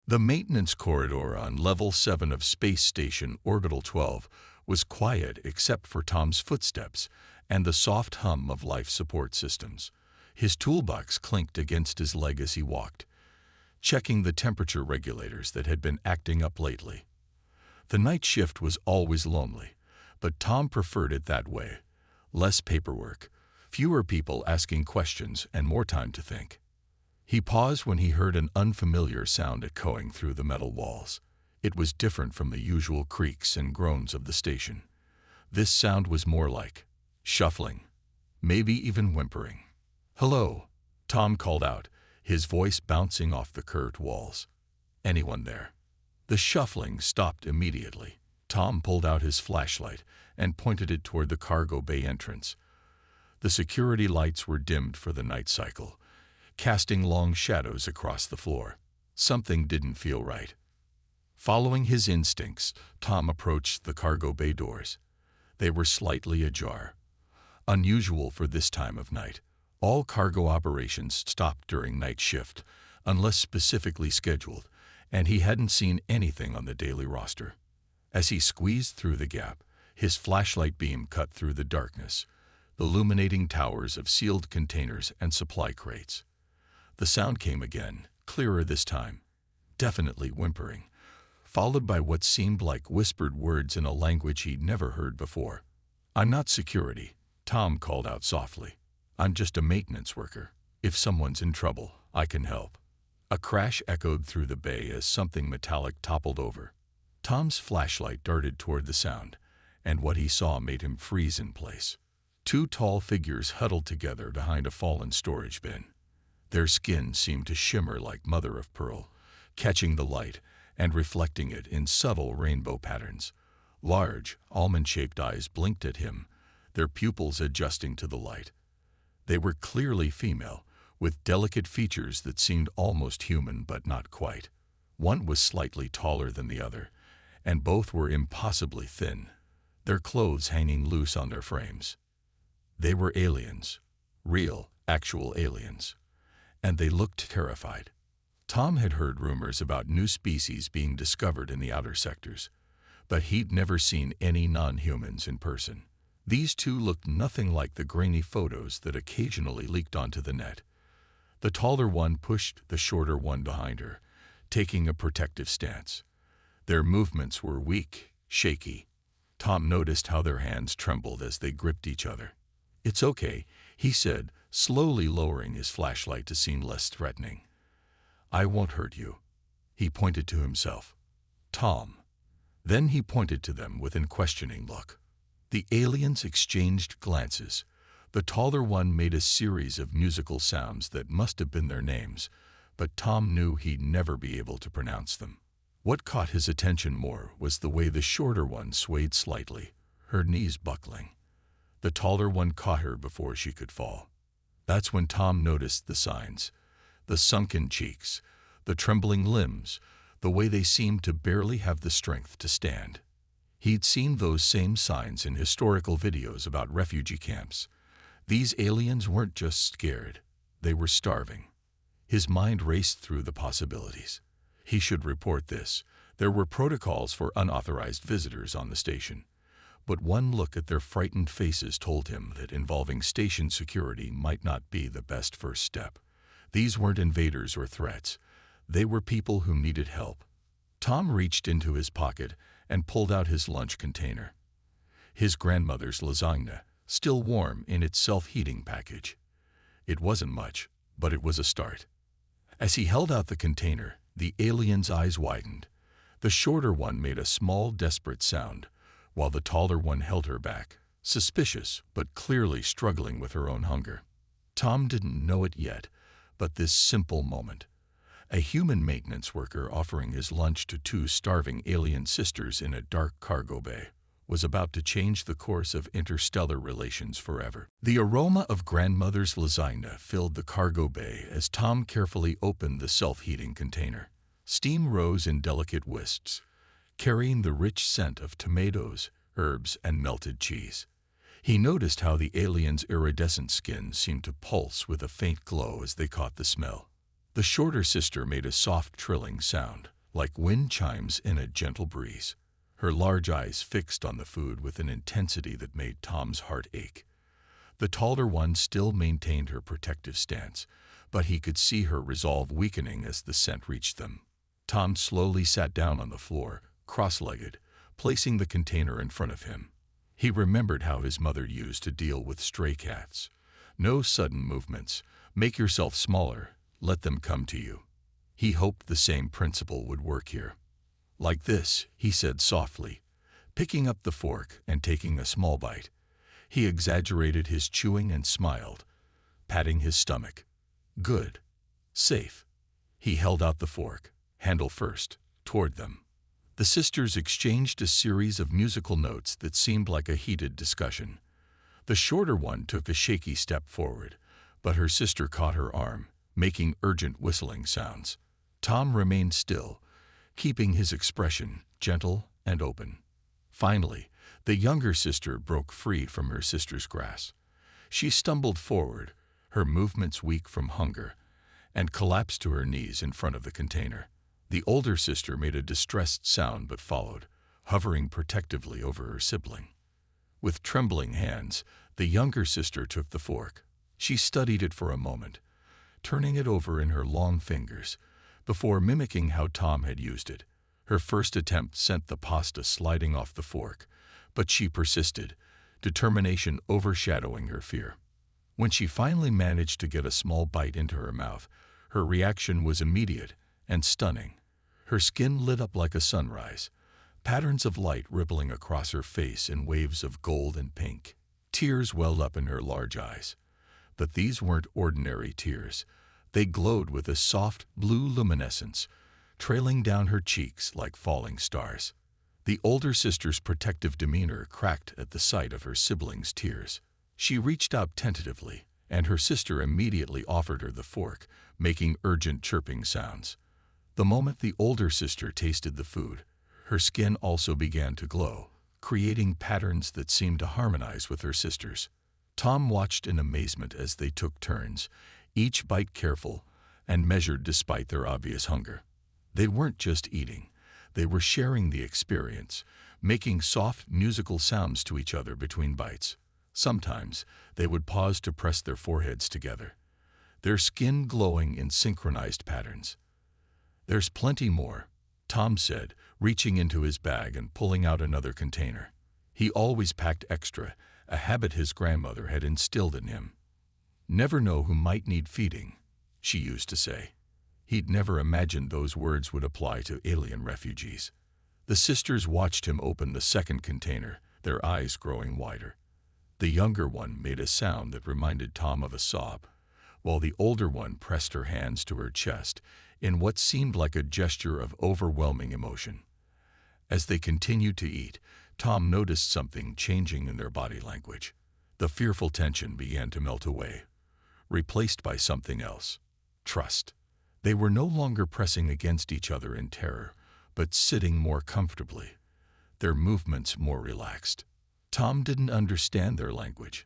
The maintenance corridor on Level 7 of Space Station Orbital 12 was quiet except for Tom's footsteps and the soft hum of life support systems. His toolbox clinked against his leg as he walked, checking the temperature regulators that had been acting up lately. The night shift was always lonely, but Tom preferred it that way. Less paperwork, fewer people asking questions, and more time to think. He paused when he heard an unfamiliar sound echoing through the metal walls. It was different from the usual creaks and groans of the station. This sound was more like shuffling, maybe even whimpering. "Hello," Tom called out, his voice bouncing off the curved walls. "Anyone there?" The shuffling stopped immediately. Tom pulled out his flashlight and pointed it toward the cargo bay entrance. The security lights were dimmed for the night cycle, casting long shadows across the floor. Something didn't feel right. Following his instincts, Tom approached the cargo bay doors. They were slightly ajar. Unusual for this time of night. All cargo operations stopped during night shift, unless specifically scheduled, and he hadn't seen anything on the daily roster. As he squeezed through the gap, his flashlight beam cut through the darkness, illuminating towers of sealed containers and supply crates. The sound came again, clearer this time, definitely whimpering, followed by what seemed like whispered words in a language he'd never heard before. "I'm not security," Tom called out softly. "I'm just a maintenance worker. If someone's in trouble, I can help." A crash echoed through the bay as something metallic toppled over. Tom's flashlight darted toward the sound, and what he saw made him freeze in place. Two tall figures huddled together behind a fallen storage bin. Their skin seemed to shimmer like mother of pearl, catching the light and reflecting it in subtle rainbow patterns. Large, almond-shaped eyes blinked at him, their pupils adjusting to the light. They were clearly female, with delicate features that seemed almost human but not quite. One was slightly taller than the other, and both were impossibly thin, their clothes hanging loose on their frames. They were aliens, real, actual aliens, and they looked terrified. Tom had heard rumors about new species being discovered in the outer sectors, but he'd never seen any non-humans in person. These two looked nothing like the grainy photos that occasionally leaked onto the net. The taller one pushed the shorter one behind her, taking a protective stance. Their movements were weak, shaky. Tom noticed how their hands trembled as they gripped each other. "It's okay," he said, slowly lowering his flashlight to seem less threatening. "I won't hurt you." He pointed to himself. "Tom." Then he pointed to them with a questioning look. The aliens exchanged glances. The taller one made a series of musical sounds that must have been their names, but Tom knew he'd never be able to pronounce them. What caught his attention more was the way the shorter one swayed slightly, her knees buckling. The taller one caught her before she could fall. That's when Tom noticed the signs. The sunken cheeks, the trembling limbs, the way they seemed to barely have the strength to stand. He'd seen those same signs in historical videos about refugee camps. These aliens weren't just scared, they were starving. His mind raced through the possibilities. He should report this. There were protocols for unauthorized visitors on the station. But one look at their frightened faces told him that involving station security might not be the best first step. These weren't invaders or threats. They were people who needed help. Tom reached into his pocket and pulled out his lunch container. His grandmother's lasagna, still warm in its self-heating package. It wasn't much, but it was a start. As he held out the container, the alien's eyes widened. The shorter one made a small, desperate sound, while the taller one held her back, suspicious but clearly struggling with her own hunger. Tom didn't know it yet, but this simple moment, a human maintenance worker offering his lunch to two starving alien sisters in a dark cargo bay, was about to change the course of interstellar relations forever. The aroma of grandmother's lasagna filled the cargo bay as Tom carefully opened the self-heating container. Steam rose in delicate wisps, carrying the rich scent of tomatoes, herbs, and melted cheese. He noticed how the alien's iridescent skin seemed to pulse with a faint glow as they caught the smell. The shorter sister made a soft trilling sound, like wind chimes in a gentle breeze. Her large eyes fixed on the food with an intensity that made Tom's heart ache. The taller one still maintained her protective stance, but he could see her resolve weakening as the scent reached them. Tom slowly sat down on the floor, cross-legged, placing the container in front of him. He remembered how his mother used to deal with stray cats. No sudden movements. Make yourself smaller. Let them come to you. He hoped the same principle would work here. Like this, he said softly, picking up the fork and taking a small bite. He exaggerated his chewing and smiled, patting his stomach. Good. Safe. He held out the fork, handle first, toward them. The sisters exchanged a series of musical notes that seemed like a heated discussion. The shorter one took a shaky step forward, but her sister caught her arm, making urgent whistling sounds. Tom remained still, keeping his expression gentle and open. Finally, the younger sister broke free from her sister's grasp. She stumbled forward, her movements weak from hunger, and collapsed to her knees in front of the container. The older sister made a distressed sound but followed, hovering protectively over her sibling. With trembling hands, the younger sister took the fork. She studied it for a moment, turning it over in her long fingers, before mimicking how Tom had used it. Her first attempt sent the pasta sliding off the fork, but she persisted, determination overshadowing her fear. When she finally managed to get a small bite into her mouth, her reaction was immediate and stunning. Her skin lit up like a sunrise, patterns of light rippling across her face in waves of gold and pink. Tears welled up in her large eyes. But these weren't ordinary tears. They glowed with a soft blue luminescence, trailing down her cheeks like falling stars. The older sister's protective demeanor cracked at the sight of her sibling's tears. She reached out tentatively, and her sister immediately offered her the fork, making urgent chirping sounds. The moment the older sister tasted the food, her skin also began to glow, creating patterns that seemed to harmonize with her sister's. Tom watched in amazement as they took turns, each bite careful and measured despite their obvious hunger. They weren't just eating, they were sharing the experience, making soft musical sounds to each other between bites. Sometimes they would pause to press their foreheads together, their skin glowing in synchronized patterns. "There's plenty more," Tom said, reaching into his bag and pulling out another container. He always packed extra, a habit his grandmother had instilled in him. "Never know who might need feeding," she used to say. He'd never imagined those words would apply to alien refugees. The sisters watched him open the second container, their eyes growing wider. The younger one made a sound that reminded Tom of a sob, while the older one pressed her hands to her chest in what seemed like a gesture of overwhelming emotion. As they continued to eat, Tom noticed something changing in their body language. The fearful tension began to melt away, replaced by something else: trust. They were no longer pressing against each other in terror, but sitting more comfortably, their movements more relaxed. Tom didn't understand their language,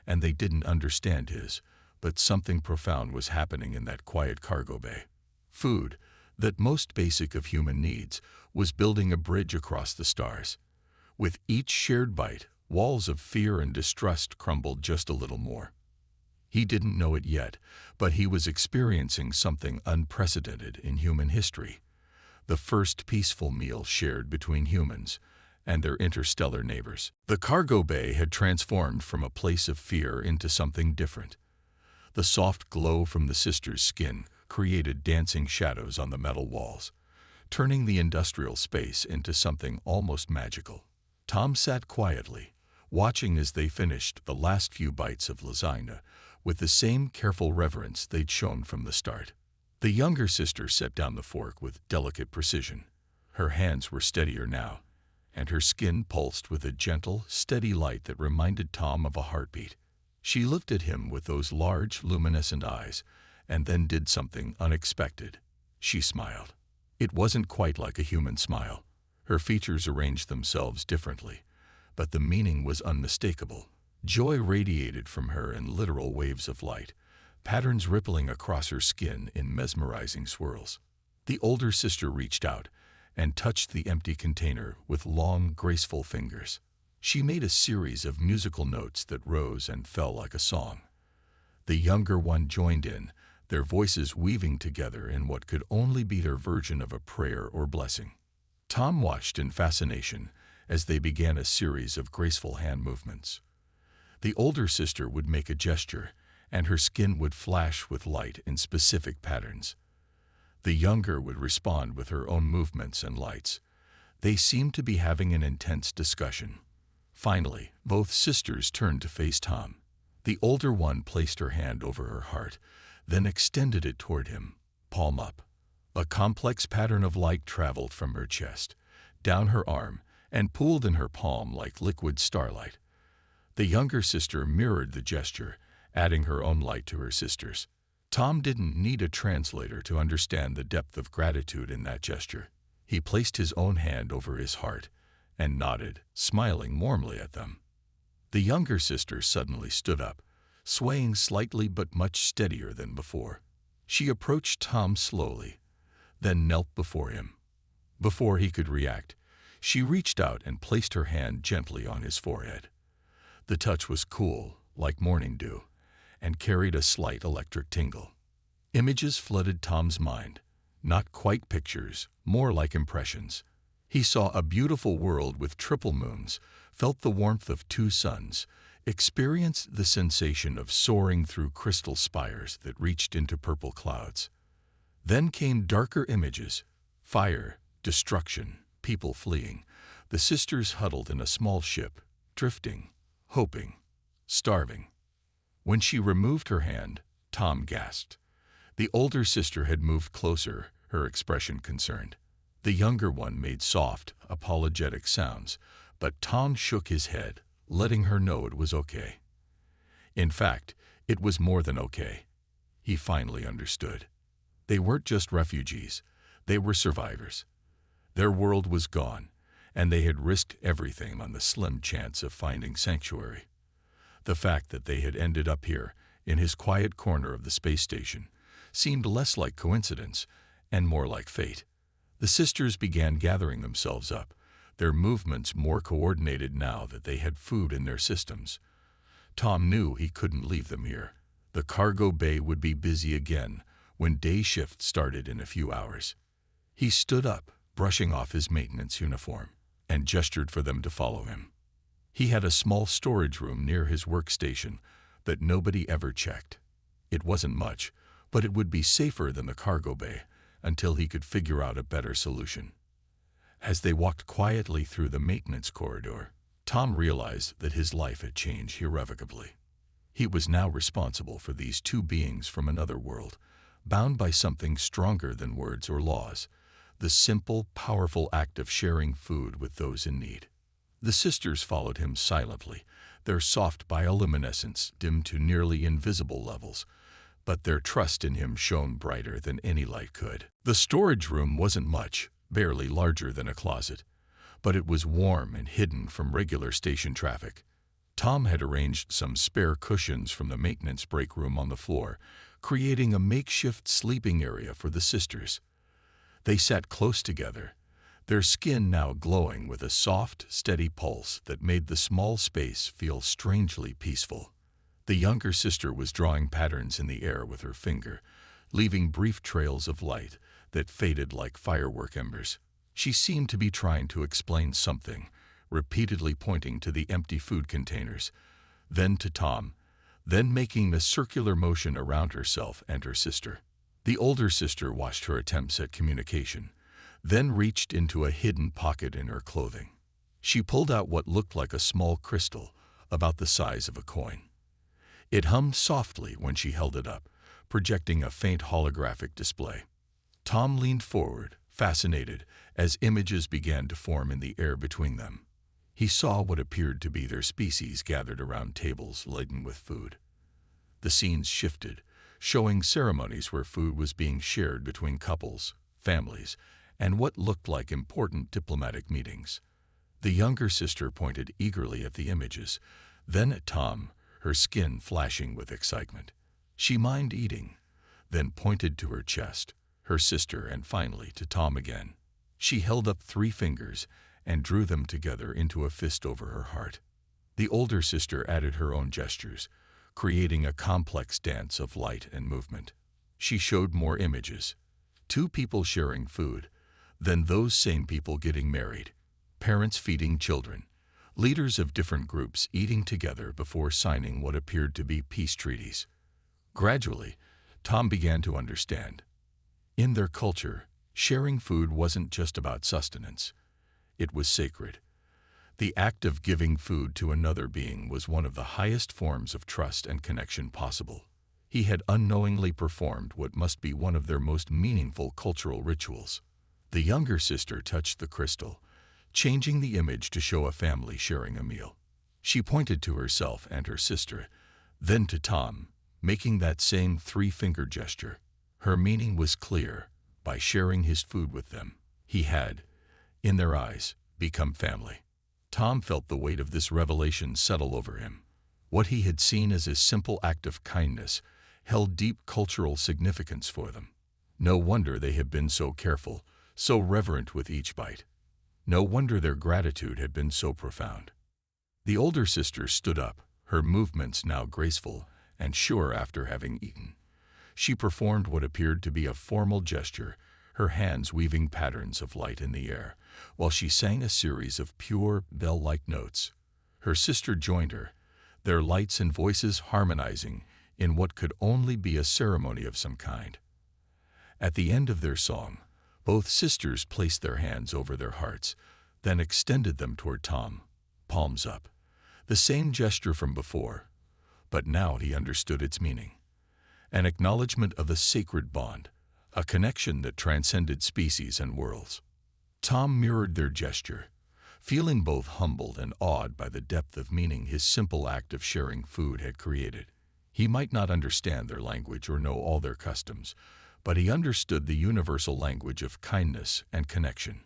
and they didn't understand his, but something profound was happening in that quiet cargo bay. Food, that most basic of human needs, was building a bridge across the stars. With each shared bite, walls of fear and distrust crumbled just a little more. He didn't know it yet, but he was experiencing something unprecedented in human history. The first peaceful meal shared between humans and their interstellar neighbors. The cargo bay had transformed from a place of fear into something different. The soft glow from the sisters' skin created dancing shadows on the metal walls, turning the industrial space into something almost magical. Tom sat quietly, watching as they finished the last few bites of lasagna with the same careful reverence they'd shown from the start. The younger sister set down the fork with delicate precision. Her hands were steadier now, and her skin pulsed with a gentle, steady light that reminded Tom of a heartbeat. She looked at him with those large, luminescent eyes, and then did something unexpected. She smiled. It wasn't quite like a human smile. Her features arranged themselves differently, but the meaning was unmistakable. Joy radiated from her in literal waves of light, patterns rippling across her skin in mesmerizing swirls. The older sister reached out and touched the empty container with long, graceful fingers. She made a series of musical notes that rose and fell like a song. The younger one joined in, their voices weaving together in what could only be their version of a prayer or blessing. Tom watched in fascination as they began a series of graceful hand movements. The older sister would make a gesture, and her skin would flash with light in specific patterns. The younger would respond with her own movements and lights. They seemed to be having an intense discussion. Finally, both sisters turned to face Tom. The older one placed her hand over her heart, then extended it toward him, palm up. A complex pattern of light traveled from her chest, down her arm, and pooled in her palm like liquid starlight. The younger sister mirrored the gesture, adding her own light to her sister's. Tom didn't need a translator to understand the depth of gratitude in that gesture. He placed his own hand over his heart and nodded, smiling warmly at them. The younger sister suddenly stood up, swaying slightly but much steadier than before. She approached Tom slowly, then knelt before him. Before he could react, she reached out and placed her hand gently on his forehead. The touch was cool, like morning dew, and carried a slight electric tingle. Images flooded Tom's mind, not quite pictures, more like impressions. He saw a beautiful world with triple moons, felt the warmth of two suns, experienced the sensation of soaring through crystal spires that reached into purple clouds. Then came darker images: fire, destruction, people fleeing. The sisters huddled in a small ship, drifting, hoping, starving. When she removed her hand, Tom gasped. The older sister had moved closer, her expression concerned. The younger one made soft, apologetic sounds, but Tom shook his head, letting her know it was okay. In fact, it was more than okay. He finally understood. They weren't just refugees, they were survivors. Their world was gone, and they had risked everything on the slim chance of finding sanctuary. The fact that they had ended up here, in his quiet corner of the space station, seemed less like coincidence and more like fate. The sisters began gathering themselves up, their movements more coordinated now that they had food in their systems. Tom knew he couldn't leave them here. The cargo bay would be busy again when day shift started in a few hours. He stood up, brushing off his maintenance uniform, and gestured for them to follow him. He had a small storage room near his workstation that nobody ever checked. It wasn't much, but it would be safer than the cargo bay until he could figure out a better solution. As they walked quietly through the maintenance corridor, Tom realized that his life had changed irrevocably. He was now responsible for these two beings from another world, bound by something stronger than words or laws: the simple, powerful act of sharing food with those in need. The sisters followed him silently, their soft bioluminescence dimmed to nearly invisible levels, but their trust in him shone brighter than any light could. The storage room wasn't much, barely larger than a closet, but it was warm and hidden from regular station traffic. Tom had arranged some spare cushions from the maintenance break room on the floor, creating a makeshift sleeping area for the sisters. They sat close together, their skin now glowing with a soft, steady pulse that made the small space feel strangely peaceful. The younger sister was drawing patterns in the air with her finger, leaving brief trails of light that faded like firework embers. She seemed to be trying to explain something, repeatedly pointing to the empty food containers, then to Tom, then making the circular motion around herself and her sister. The older sister watched her attempts at communication, then reached into a hidden pocket in her clothing. She pulled out what looked like a small crystal, about the size of a coin. It hummed softly when she held it up, projecting a faint holographic display. Tom leaned forward, fascinated, as images began to form in the air between them. He saw what appeared to be their species gathered around tables laden with food. The scenes shifted, showing ceremonies where food was being shared between couples, families, and what looked like important diplomatic meetings. The younger sister pointed eagerly at the images, then at Tom, her skin flashing with excitement. She mimed eating, then pointed to her chest, her sister, and finally to Tom again. She held up 3 fingers and drew them together into a fist over her heart. The older sister added her own gestures, creating a complex dance of light and movement. She showed more images. 2 people sharing food, then those same people getting married, parents feeding children, leaders of different groups eating together before signing what appeared to be peace treaties. Gradually, Tom began to understand. In their culture, sharing food wasn't just about sustenance. It was sacred. The act of giving food to another being was one of the highest forms of trust and connection possible. He had unknowingly performed what must be one of their most meaningful cultural rituals. The younger sister touched the crystal, changing the image to show a family sharing a meal. She pointed to herself and her sister, then to Tom, making that same 3-finger gesture. Her meaning was clear. By sharing his food with them, he had, in their eyes, become family. Tom felt the weight of this revelation settle over him. What he had seen as a simple act of kindness held deep cultural significance for them. No wonder they had been so careful, so reverent with each bite. No wonder their gratitude had been so profound. The older sister stood up, her movements now graceful and sure after having eaten. She performed what appeared to be a formal gesture, her hands weaving patterns of light in the air, while she sang a series of pure, bell-like notes. Her sister joined her, their lights and voices harmonizing in what could only be a ceremony of some kind. At the end of their song, both sisters placed their hands over their hearts, then extended them toward Tom, palms up. The same gesture from before, but now he understood its meaning. An acknowledgement of a sacred bond, a connection that transcended species and worlds. Tom mirrored their gesture, feeling both humbled and awed by the depth of meaning his simple act of sharing food had created. He might not understand their language or know all their customs, but he understood the universal language of kindness and connection.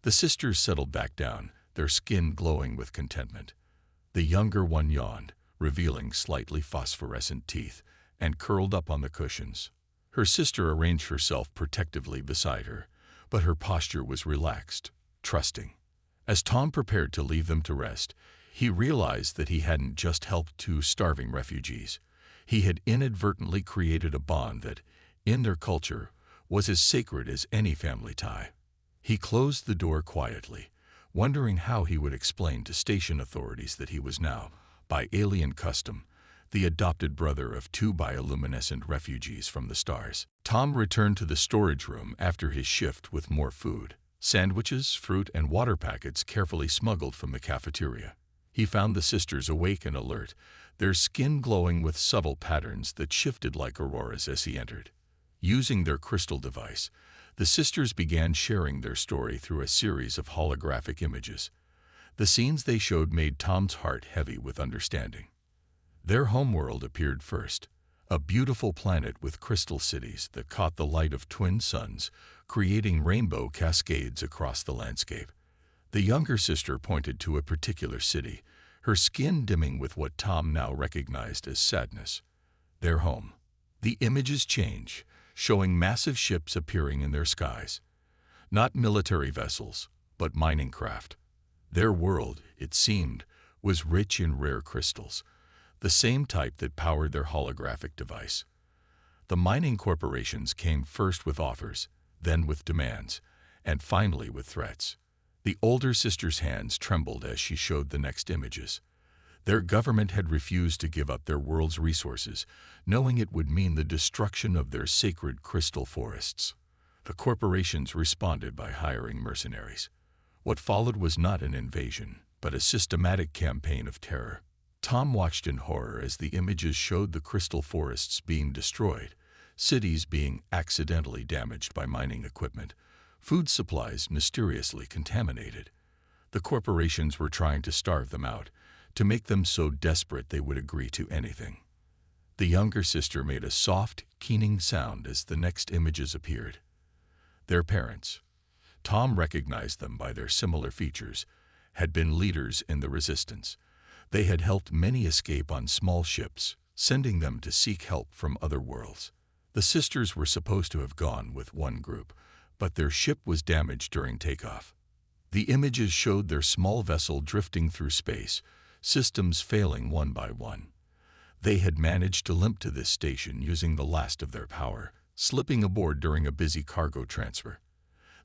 The sisters settled back down, their skin glowing with contentment. The younger one yawned, revealing slightly phosphorescent teeth, and curled up on the cushions. Her sister arranged herself protectively beside her, but her posture was relaxed, trusting. As Tom prepared to leave them to rest, he realized that he hadn't just helped 2 starving refugees. He had inadvertently created a bond that, in their culture, was as sacred as any family tie. He closed the door quietly, wondering how he would explain to station authorities that he was now, by alien custom, the adopted brother of 2 bioluminescent refugees from the stars. Tom returned to the storage room after his shift with more food, sandwiches, fruit, and water packets carefully smuggled from the cafeteria. He found the sisters awake and alert, their skin glowing with subtle patterns that shifted like auroras as he entered. Using their crystal device, the sisters began sharing their story through a series of holographic images. The scenes they showed made Tom's heart heavy with understanding. Their homeworld appeared first, a beautiful planet with crystal cities that caught the light of twin suns, creating rainbow cascades across the landscape. The younger sister pointed to a particular city, her skin dimming with what Tom now recognized as sadness. Their home. The images change, showing massive ships appearing in their skies. Not military vessels, but mining craft. Their world, it seemed, was rich in rare crystals, the same type that powered their holographic device. The mining corporations came first with offers, then with demands, and finally with threats. The older sister's hands trembled as she showed the next images. Their government had refused to give up their world's resources, knowing it would mean the destruction of their sacred crystal forests. The corporations responded by hiring mercenaries. What followed was not an invasion, but a systematic campaign of terror. Tom watched in horror as the images showed the crystal forests being destroyed, cities being accidentally damaged by mining equipment, food supplies mysteriously contaminated. The corporations were trying to starve them out, to make them so desperate they would agree to anything. The younger sister made a soft, keening sound as the next images appeared. Their parents, Tom recognized them by their similar features, had been leaders in the resistance. They had helped many escape on small ships, sending them to seek help from other worlds. The sisters were supposed to have gone with one group, but their ship was damaged during takeoff. The images showed their small vessel drifting through space, systems failing one by one. They had managed to limp to this station using the last of their power, slipping aboard during a busy cargo transfer.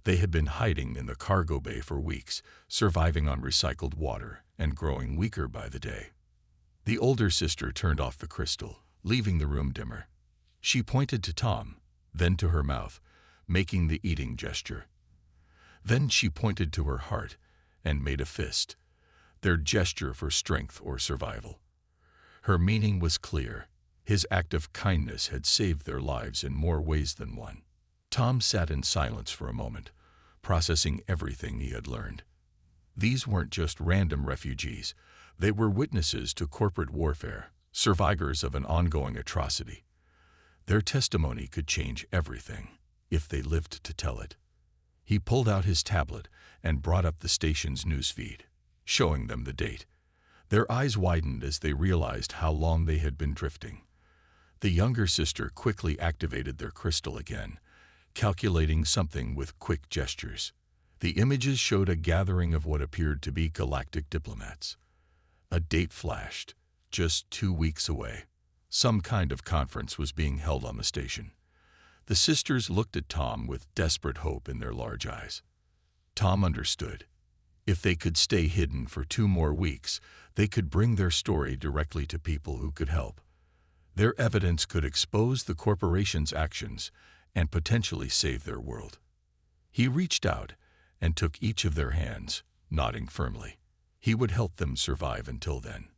They had been hiding in the cargo bay for weeks, surviving on recycled water and growing weaker by the day. The older sister turned off the crystal, leaving the room dimmer. She pointed to Tom, then to her mouth, making the eating gesture. Then she pointed to her heart and made a fist, their gesture for strength or survival. Her meaning was clear. His act of kindness had saved their lives in more ways than one. Tom sat in silence for a moment, processing everything he had learned. These weren't just random refugees. They were witnesses to corporate warfare, survivors of an ongoing atrocity. Their testimony could change everything, if they lived to tell it. He pulled out his tablet and brought up the station's newsfeed, showing them the date. Their eyes widened as they realized how long they had been drifting. The younger sister quickly activated their crystal again, calculating something with quick gestures. The images showed a gathering of what appeared to be galactic diplomats. A date flashed, just 2 weeks away. Some kind of conference was being held on the station. The sisters looked at Tom with desperate hope in their large eyes. Tom understood. If they could stay hidden for 2 more weeks, they could bring their story directly to people who could help. Their evidence could expose the corporation's actions and potentially save their world. He reached out and took each of their hands, nodding firmly. He would help them survive until then.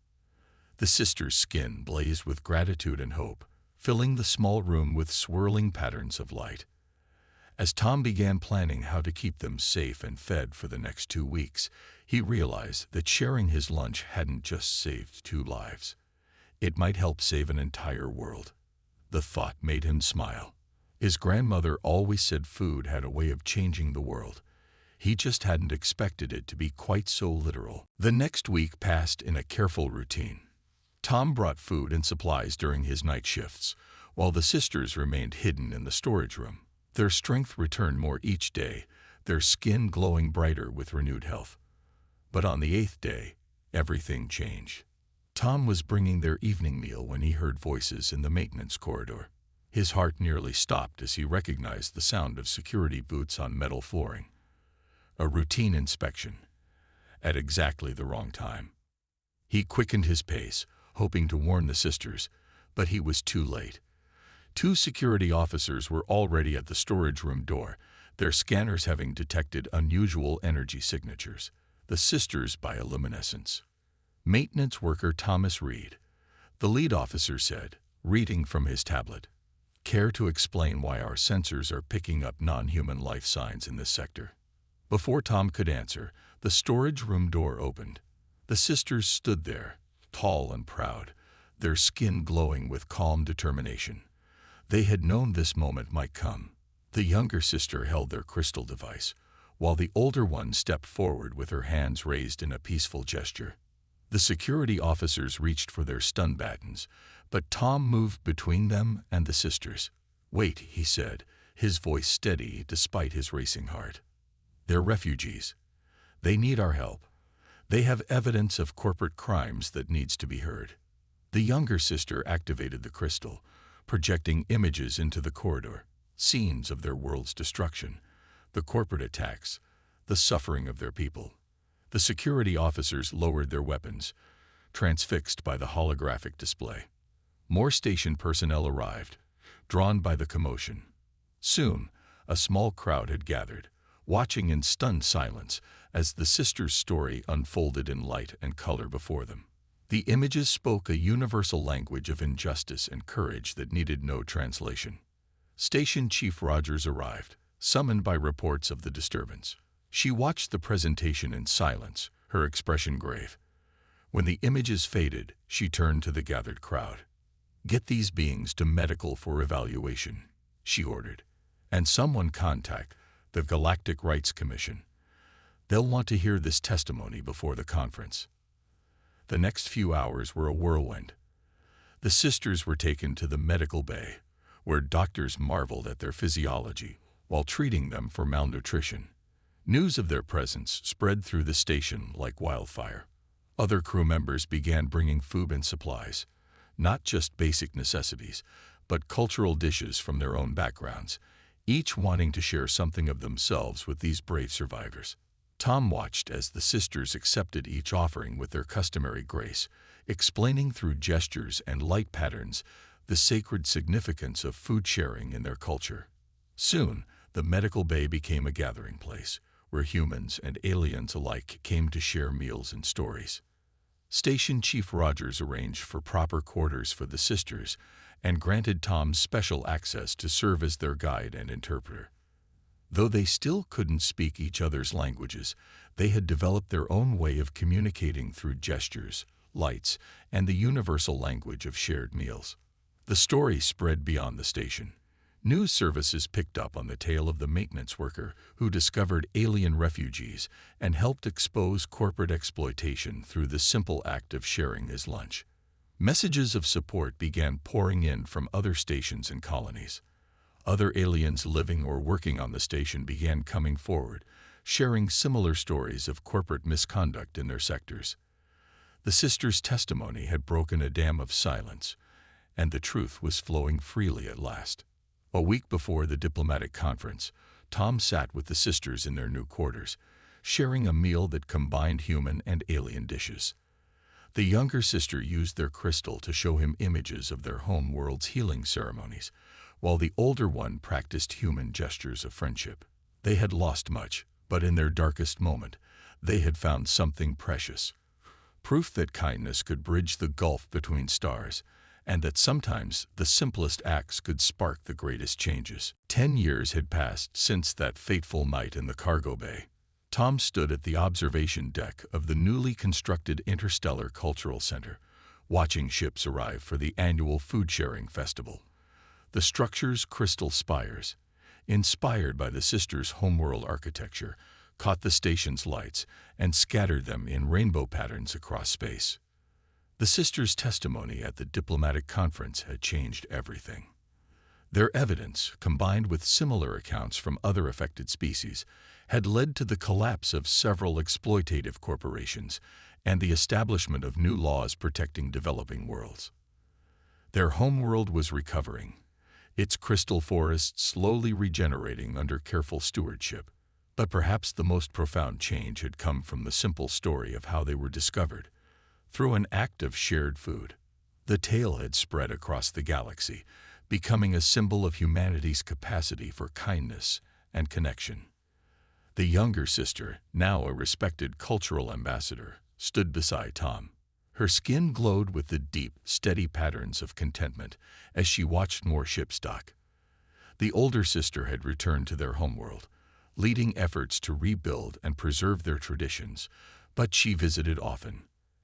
The sisters' skin blazed with gratitude and hope, filling the small room with swirling patterns of light. As Tom began planning how to keep them safe and fed for the next 2 weeks, he realized that sharing his lunch hadn't just saved 2 lives. It might help save an entire world. The thought made him smile. His grandmother always said food had a way of changing the world. He just hadn't expected it to be quite so literal. The next week passed in a careful routine. Tom brought food and supplies during his night shifts, while the sisters remained hidden in the storage room. Their strength returned more each day, their skin glowing brighter with renewed health. But on the 8th day, everything changed. Tom was bringing their evening meal when he heard voices in the maintenance corridor. His heart nearly stopped as he recognized the sound of security boots on metal flooring. A routine inspection, at exactly the wrong time. He quickened his pace, hoping to warn the sisters, but he was too late. 2 security officers were already at the storage room door, their scanners having detected unusual energy signatures, the sisters' bioluminescence. Maintenance worker Thomas Reed, the lead officer said, reading from his tablet. Care to explain why our sensors are picking up non-human life signs in this sector? Before Tom could answer, the storage room door opened. The sisters stood there, tall and proud, their skin glowing with calm determination. They had known this moment might come. The younger sister held their crystal device, while the older one stepped forward with her hands raised in a peaceful gesture. The security officers reached for their stun batons, but Tom moved between them and the sisters. "Wait," he said, his voice steady despite his racing heart. "They're refugees. They need our help. They have evidence of corporate crimes that needs to be heard." The younger sister activated the crystal, projecting images into the corridor, scenes of their world's destruction, the corporate attacks, the suffering of their people. The security officers lowered their weapons, transfixed by the holographic display. More station personnel arrived, drawn by the commotion. Soon, a small crowd had gathered, watching in stunned silence as the sisters' story unfolded in light and color before them. The images spoke a universal language of injustice and courage that needed no translation. Station Chief Rogers arrived, summoned by reports of the disturbance. She watched the presentation in silence, her expression grave. When the images faded, she turned to the gathered crowd. "Get these beings to medical for evaluation," she ordered, "and someone contact the Galactic Rights Commission. They'll want to hear this testimony before the conference." The next few hours were a whirlwind. The sisters were taken to the medical bay, where doctors marveled at their physiology while treating them for malnutrition. News of their presence spread through the station like wildfire. Other crew members began bringing food and supplies, not just basic necessities, but cultural dishes from their own backgrounds, each wanting to share something of themselves with these brave survivors. Tom watched as the sisters accepted each offering with their customary grace, explaining through gestures and light patterns the sacred significance of food sharing in their culture. Soon, the medical bay became a gathering place, where humans and aliens alike came to share meals and stories. Station Chief Rogers arranged for proper quarters for the sisters and granted Tom special access to serve as their guide and interpreter. Though they still couldn't speak each other's languages, they had developed their own way of communicating through gestures, lights, and the universal language of shared meals. The story spread beyond the station. News services picked up on the tale of the maintenance worker who discovered alien refugees and helped expose corporate exploitation through the simple act of sharing his lunch. Messages of support began pouring in from other stations and colonies. Other aliens living or working on the station began coming forward, sharing similar stories of corporate misconduct in their sectors. The sisters' testimony had broken a dam of silence, and the truth was flowing freely at last. A week before the diplomatic conference, Tom sat with the sisters in their new quarters, sharing a meal that combined human and alien dishes. The younger sister used their crystal to show him images of their home world's healing ceremonies, while the older one practiced human gestures of friendship. They had lost much, but in their darkest moment, they had found something precious. Proof that kindness could bridge the gulf between stars, and that sometimes the simplest acts could spark the greatest changes. 10 years had passed since that fateful night in the cargo bay. Tom stood at the observation deck of the newly constructed Interstellar Cultural Center, watching ships arrive for the annual food-sharing festival. The structure's crystal spires, inspired by the sisters' homeworld architecture, caught the station's lights and scattered them in rainbow patterns across space. The sisters' testimony at the diplomatic conference had changed everything. Their evidence, combined with similar accounts from other affected species, had led to the collapse of several exploitative corporations and the establishment of new laws protecting developing worlds. Their homeworld was recovering, its crystal forests slowly regenerating under careful stewardship. But perhaps the most profound change had come from the simple story of how they were discovered. Through an act of shared food, the tale had spread across the galaxy, becoming a symbol of humanity's capacity for kindness and connection. The younger sister, now a respected cultural ambassador, stood beside Tom. Her skin glowed with the deep, steady patterns of contentment as she watched more ships dock. The older sister had returned to their homeworld, leading efforts to rebuild and preserve their traditions, but she visited often.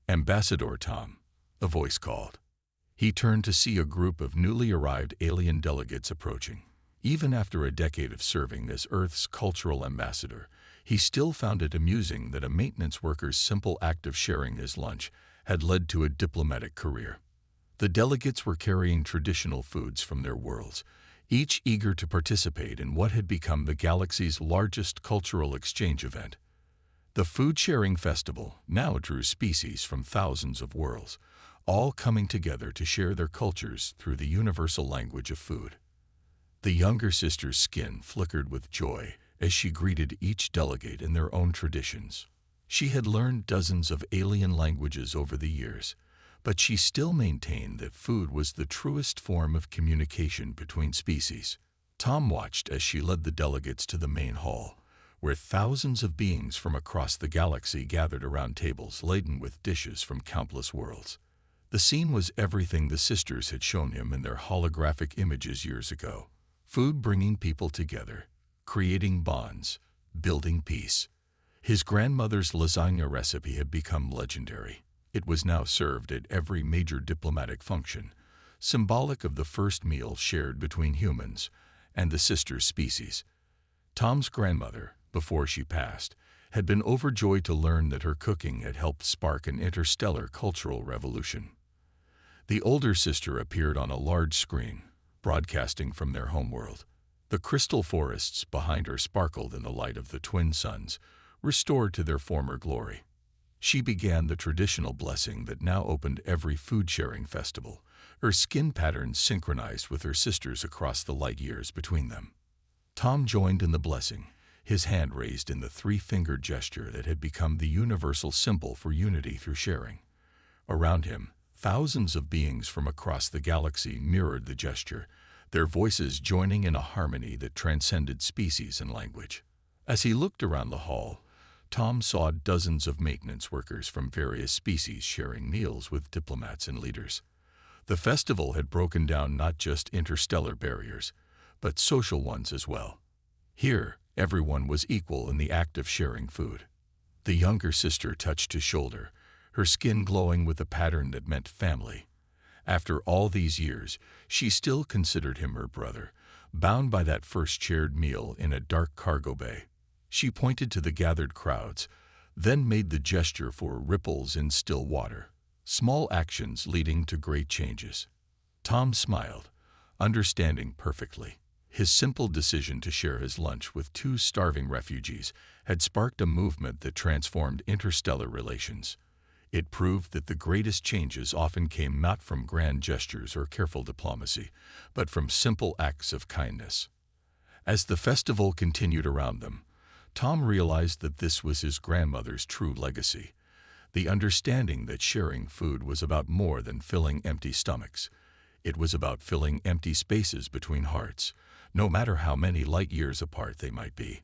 "Ambassador Tom," a voice called. He turned to see a group of newly arrived alien delegates approaching. Even after a decade of serving as Earth's cultural ambassador, he still found it amusing that a maintenance worker's simple act of sharing his lunch had led to a diplomatic career. The delegates were carrying traditional foods from their worlds, each eager to participate in what had become the galaxy's largest cultural exchange event. The food-sharing festival now drew species from thousands of worlds, all coming together to share their cultures through the universal language of food. The younger sister's skin flickered with joy as she greeted each delegate in their own traditions. She had learned dozens of alien languages over the years, but she still maintained that food was the truest form of communication between species. Tom watched as she led the delegates to the main hall, where thousands of beings from across the galaxy gathered around tables laden with dishes from countless worlds. The scene was everything the sisters had shown him in their holographic images years ago. Food bringing people together, creating bonds, building peace. His grandmother's lasagna recipe had become legendary. It was now served at every major diplomatic function, symbolic of the first meal shared between humans and the sister species. Tom's grandmother, before she passed, had been overjoyed to learn that her cooking had helped spark an interstellar cultural revolution. The older sister appeared on a large screen, broadcasting from their homeworld. The crystal forests behind her sparkled in the light of the twin suns, restored to their former glory. She began the traditional blessing that now opened every food-sharing festival, her skin patterns synchronized with her sister's across the light years between them. Tom joined in the blessing, his hand raised in the three-fingered gesture that had become the universal symbol for unity through sharing. Around him, thousands of beings from across the galaxy mirrored the gesture, their voices joining in a harmony that transcended species and language. As he looked around the hall, Tom saw dozens of maintenance workers from various species sharing meals with diplomats and leaders. The festival had broken down not just interstellar barriers, but social ones as well. Here, everyone was equal in the act of sharing food. The younger sister touched his shoulder, her skin glowing with a pattern that meant family. After all these years, she still considered him her brother, bound by that first shared meal in a dark cargo bay. She pointed to the gathered crowds, then made the gesture for ripples in still water, small actions leading to great changes. Tom smiled, understanding perfectly. His simple decision to share his lunch with two starving refugees had sparked a movement that transformed interstellar relations. It proved that the greatest changes often came not from grand gestures or careful diplomacy, but from simple acts of kindness. As the festival continued around them, Tom realized that this was his grandmother's true legacy, the understanding that sharing food was about more than filling empty stomachs. It was about filling empty spaces between hearts, no matter how many light years apart they might be.